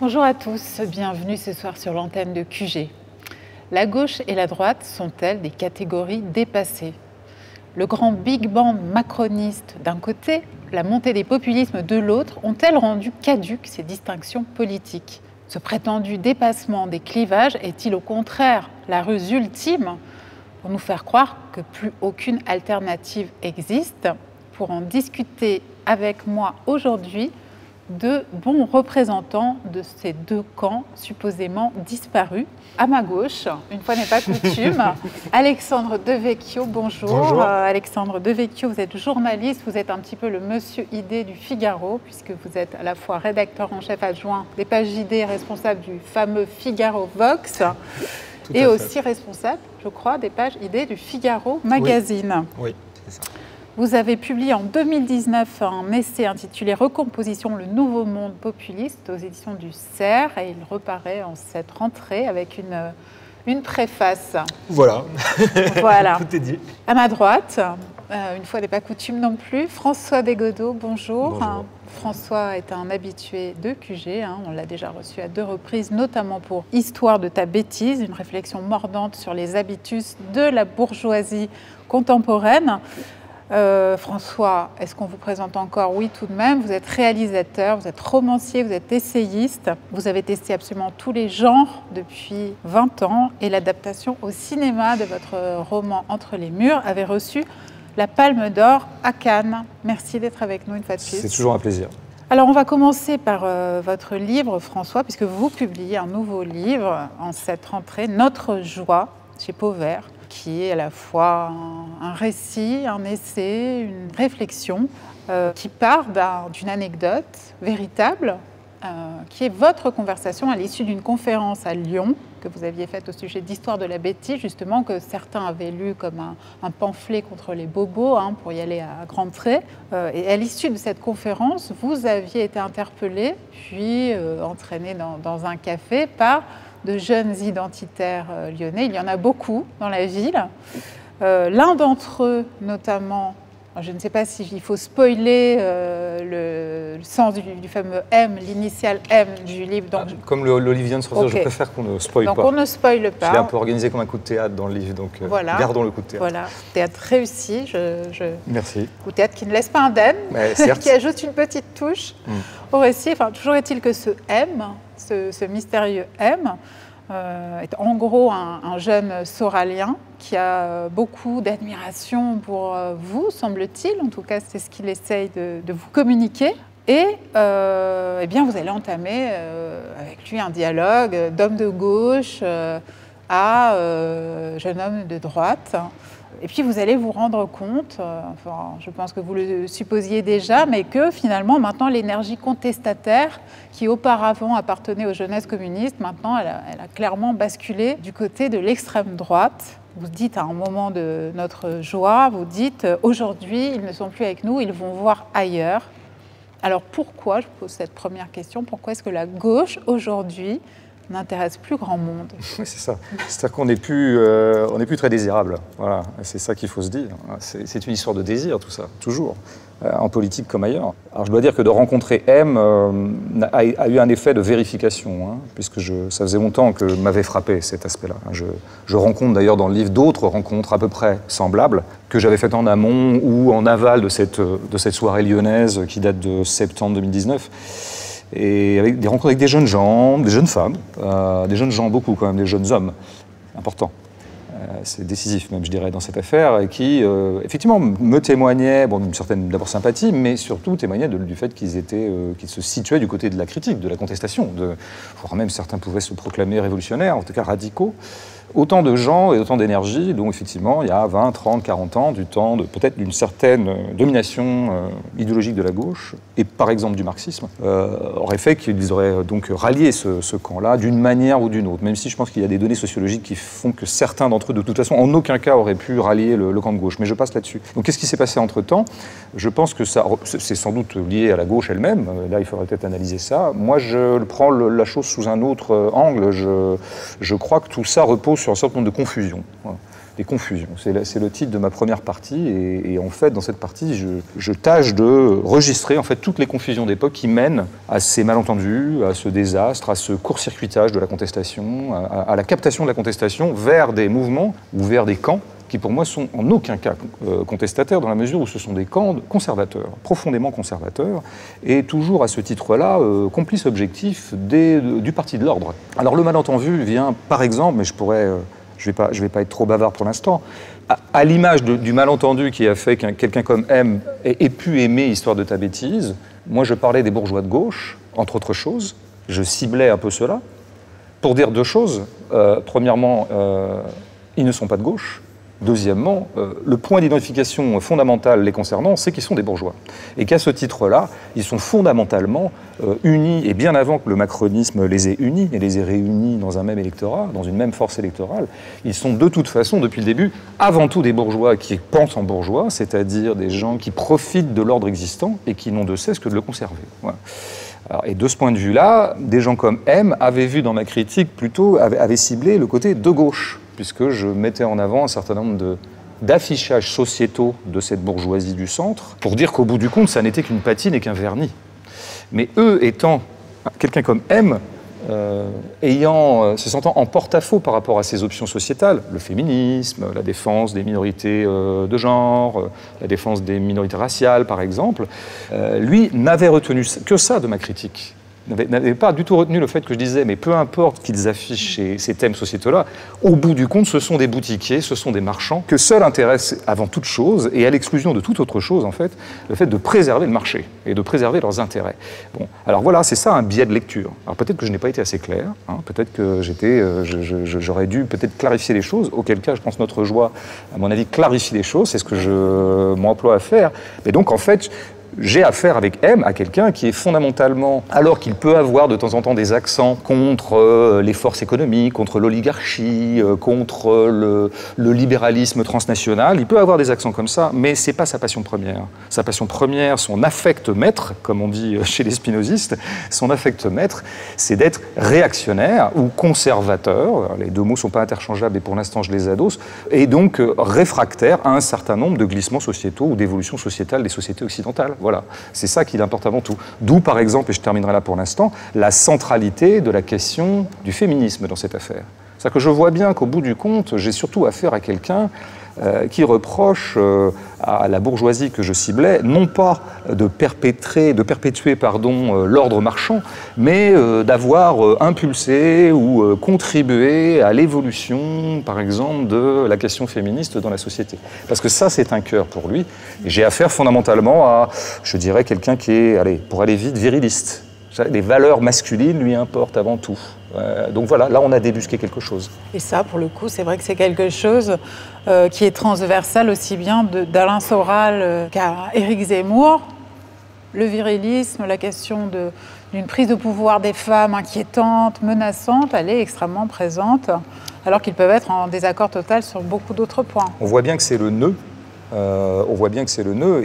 Bonjour à tous, bienvenue ce soir sur l'antenne de QG. La gauche et la droite sont-elles des catégories dépassées? Le grand Big Bang macroniste d'un côté, la montée des populismes de l'autre, ont-elles rendu caduques ces distinctions politiques? Ce prétendu dépassement des clivages est-il au contraire la ruse ultime pour nous faire croire que plus aucune alternative existe? Pour en discuter avec moi aujourd'hui, deux bons représentants de ces deux camps supposément disparus. À ma gauche, une fois n'est pas coutume, Alexandre Devecchio, bonjour. Bonjour. Alexandre Devecchio, vous êtes journaliste, vous êtes un petit peu le monsieur idée du Figaro, puisque vous êtes à la fois rédacteur en chef adjoint des pages idées, responsable du fameux Figaro Vox, et aussi responsable, je crois, des pages idées du Figaro Magazine. Oui, c'est ça. Vous avez publié en 2019 un essai intitulé « Recomposition, le nouveau monde populiste » aux éditions du CERF, et il reparaît en cette rentrée avec une préface. Voilà, Voilà. Tout est dit. À ma droite, une fois n'est pas coutume non plus, François Bégodeau, bonjour. Bonjour. François est un habitué de QG, on l'a déjà reçu à 2 reprises, notamment pour Histoire de ta bêtise, une réflexion mordante sur les habitus de la bourgeoisie contemporaine. François, est-ce qu'on vous présente encore? Oui, tout de même. Vous êtes réalisateur, vous êtes romancier, vous êtes essayiste. Vous avez testé absolument tous les genres depuis 20 ans et l'adaptation au cinéma de votre roman Entre les murs avait reçu la Palme d'Or à Cannes. Merci d'être avec nous une fois de plus. C'est toujours un plaisir. Alors, on va commencer par votre livre, François, puisque vous publiez un nouveau livre en cette rentrée, Notre joie, chez Pauvert, qui est à la fois un récit, un essai, une réflexion qui part d'une anecdote véritable, qui est votre conversation à l'issue d'une conférence à Lyon que vous aviez faite au sujet d'Histoire de la bêtise, justement, que certains avaient lu comme un pamphlet contre les bobos, pour y aller à grands traits. Et à l'issue de cette conférence, vous aviez été interpellé, puis entraîné dans un café par de jeunes identitaires lyonnais. Il y en a beaucoup dans la ville. L'un d'entre eux, notamment, je ne sais pas s'il faut spoiler le sens du fameux M, l'initiale M du livre. Donc, comme l'Olivien de Sorcière, Okay. Je préfère qu'on ne spoile pas. Donc on ne spoile pas. Je l'ai un peu organisé comme un coup de théâtre dans le livre, donc voilà. Gardons le coup de théâtre. Voilà, théâtre réussi. Merci. Ou théâtre qui ne laisse pas indemne, qui ajoute une petite touche au récit. Enfin, toujours est-il que ce M, ce mystérieux M, est en gros un jeune soralien qui a beaucoup d'admiration pour vous, semble-t-il. En tout cas, c'est ce qu'il essaye de vous communiquer. Et eh bien, vous allez entamer avec lui un dialogue d'homme de gauche à jeune homme de droite. Et puis vous allez vous rendre compte, enfin, je pense que vous le supposiez déjà, mais que finalement, maintenant, l'énergie contestataire qui auparavant appartenait aux jeunesses communistes, maintenant, elle a clairement basculé du côté de l'extrême droite. Vous dites à un moment de notre joie, vous dites aujourd'hui, ils ne sont plus avec nous, ils vont voir ailleurs. Alors pourquoi, je vous pose cette première question, pourquoi est-ce que la gauche aujourd'hui n'intéresse plus grand monde? Oui, c'est ça. C'est-à-dire qu'on n'est plus, très désirable. Voilà, c'est ça qu'il faut se dire. C'est une histoire de désir, tout ça, toujours, en politique comme ailleurs. Alors je dois dire que de rencontrer M a eu un effet de vérification, puisque ça faisait longtemps que m'avait frappé cet aspect-là. Je rencontre d'ailleurs dans le livre d'autres rencontres à peu près semblables que j'avais faites en amont ou en aval de cette soirée lyonnaise qui date de septembre 2019. Et avec des rencontres avec des jeunes gens, des jeunes femmes, des jeunes gens beaucoup quand même, des jeunes hommes, important. C'est décisif même, je dirais, dans cette affaire, et qui, effectivement, me témoignaient, d'une certaine d'abord sympathie, mais surtout témoignaient du fait qu'ils se situaient du côté de la critique, de la contestation, voire même certains pouvaient se proclamer révolutionnaires, en tout cas radicaux. Autant de gens et autant d'énergie, dont effectivement il y a 20, 30, 40 ans, du temps peut-être d'une certaine domination idéologique de la gauche, et par exemple du marxisme, aurait fait qu'ils auraient donc rallié ce camp-là d'une manière ou d'une autre, même si je pense qu'il y a des données sociologiques qui font que certains d'entre eux, de toute façon, en aucun cas auraient pu rallier le camp de gauche, mais je passe là-dessus. Donc qu'est-ce qui s'est passé entre-temps? Je pense que c'est sans doute lié à la gauche elle-même, là il faudrait peut-être analyser ça. Moi je prends la chose sous un autre angle, je crois que tout ça repose sur un certain nombre de confusions. Voilà. des confusions. C'est le titre de ma première partie, et en fait, dans cette partie, je tâche de registrer en fait toutes les confusions d'époque qui mènent à ces malentendus, à ce désastre, à ce court-circuitage de la contestation, à la captation de la contestation vers des mouvements ou vers des camps qui pour moi sont en aucun cas contestataires, dans la mesure où ce sont des camps conservateurs, profondément conservateurs, et toujours à ce titre-là, complices objectifs du Parti de l'Ordre. Alors le malentendu vient, par exemple, mais je vais pas être trop bavard pour l'instant, à l'image du malentendu qui a fait qu'un quelqu'un comme M ait pu aimer Histoire de ta bêtise. Moi je parlais des bourgeois de gauche, entre autres choses, je ciblais un peu cela, pour dire deux choses. Premièrement, ils ne sont pas de gauche. Deuxièmement, le point d'identification fondamental les concernant, c'est qu'ils sont des bourgeois. Et qu'à ce titre-là, ils sont fondamentalement unis, et bien avant que le macronisme les ait unis et les ait réunis dans un même électorat, dans une même force électorale, ils sont de toute façon, depuis le début, avant tout des bourgeois qui pensent en bourgeois, c'est-à-dire des gens qui profitent de l'ordre existant et qui n'ont de cesse que de le conserver. Voilà. Alors, et de ce point de vue-là, des gens comme M avaient vu dans ma critique plutôt, avaient ciblé le côté de gauche, puisque je mettais en avant un certain nombre d'affichages sociétaux de cette bourgeoisie du centre, pour dire qu'au bout du compte, ça n'était qu'une patine et qu'un vernis. Mais eux étant quelqu'un comme M, se sentant en porte-à-faux par rapport à ces options sociétales, le féminisme, la défense des minorités de genre, la défense des minorités raciales par exemple, lui n'avait retenu que ça de ma critique. N'avait pas du tout retenu le fait que je disais, mais peu importe qu'ils affichent ces thèmes sociétaux-là, au bout du compte, ce sont des boutiquiers, ce sont des marchands, que seul intéresse avant toute chose, et à l'exclusion de toute autre chose, en fait, le fait de préserver le marché et de préserver leurs intérêts. Bon, alors voilà, c'est ça un biais de lecture. Alors peut-être que je n'ai pas été assez clair, hein, peut-être que j'aurais dû peut-être clarifier les choses, auquel cas, je pense notre joie, à mon avis, clarifie les choses, c'est ce que je m'emploie à faire. Mais donc, en fait, j'ai affaire avec M à quelqu'un qui est fondamentalement, alors qu'il peut avoir de temps en temps des accents contre les forces économiques, contre l'oligarchie, contre le libéralisme transnational, il peut avoir des accents comme ça, mais c'est pas sa passion première. Sa passion première, son affect maître, comme on dit chez les spinozistes, son affect maître, c'est d'être réactionnaire ou conservateur, les deux mots sont pas interchangeables et pour l'instant je les adosse, et donc réfractaire à un certain nombre de glissements sociétaux ou d'évolutions sociétales des sociétés occidentales. Voilà, c'est ça qui l'importe avant tout. D'où, par exemple, et je terminerai là pour l'instant, la centralité de la question du féminisme dans cette affaire. C'est-à-dire que je vois bien qu'au bout du compte, j'ai surtout affaire à quelqu'un qui reproche à la bourgeoisie que je ciblais, non pas de perpétuer l'ordre marchand, mais d'avoir impulsé ou contribué à l'évolution, par exemple, de la question féministe dans la société. Parce que ça, c'est un cœur pour lui. Et j'ai affaire fondamentalement à, je dirais, quelqu'un qui est, allez, pour aller vite, viriliste. Les valeurs masculines lui importent avant tout. Donc voilà, là on a débusqué quelque chose. Et ça, pour le coup, c'est vrai que c'est quelque chose qui est transversal aussi bien d'Alain Soral qu'à Éric Zemmour. Le virilisme, la question d'une prise de pouvoir des femmes inquiétante, menaçante, elle est extrêmement présente, alors qu'ils peuvent être en désaccord total sur beaucoup d'autres points. On voit bien que c'est le nœud.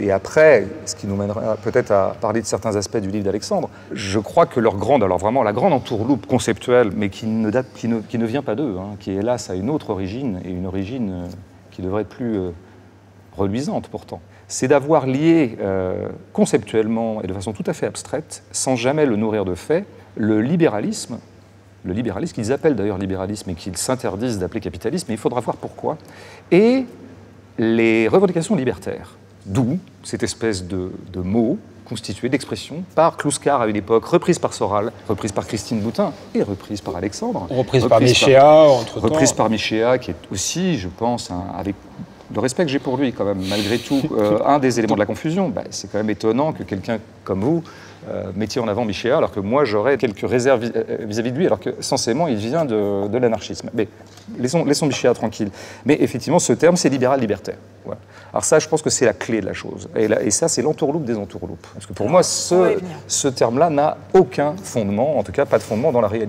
Et après, ce qui nous mènera peut-être à parler de certains aspects du livre d'Alexandre, je crois que leur grande, alors vraiment la grande entourloupe conceptuelle, mais qui ne vient pas d'eux, hein, qui hélas a une autre origine, et une origine qui devrait être plus reluisante pourtant, c'est d'avoir lié conceptuellement et de façon tout à fait abstraite, sans jamais le nourrir de faits, le libéralisme qu'ils appellent d'ailleurs libéralisme et qu'ils s'interdisent d'appeler capitalisme, mais il faudra voir pourquoi, et les revendications libertaires, d'où cette espèce de mot constitué d'expressions par Kluskar à une époque, reprise par Soral, reprise par Christine Boutin et reprise par Alexandre. Reprise par Michéa, entre-temps. Reprise par Michéa, qui est aussi, je pense, avec le respect que j'ai pour lui, quand même, malgré tout, un des éléments de la confusion. C'est quand même étonnant que quelqu'un comme vous mettiez en avant Michéa, alors que moi, j'aurais quelques réserves vis-à-vis de lui, alors que, censément, il vient de l'anarchisme. Mais laissons Michéa tranquille. Mais effectivement, ce terme, c'est libéral-libertaire. Voilà. Alors ça, je pense que c'est la clé de la chose. Et ça, c'est l'entourloupe des entourloupes. Parce que pour moi, ce terme-là n'a aucun fondement, en tout cas pas de fondement dans la réalité.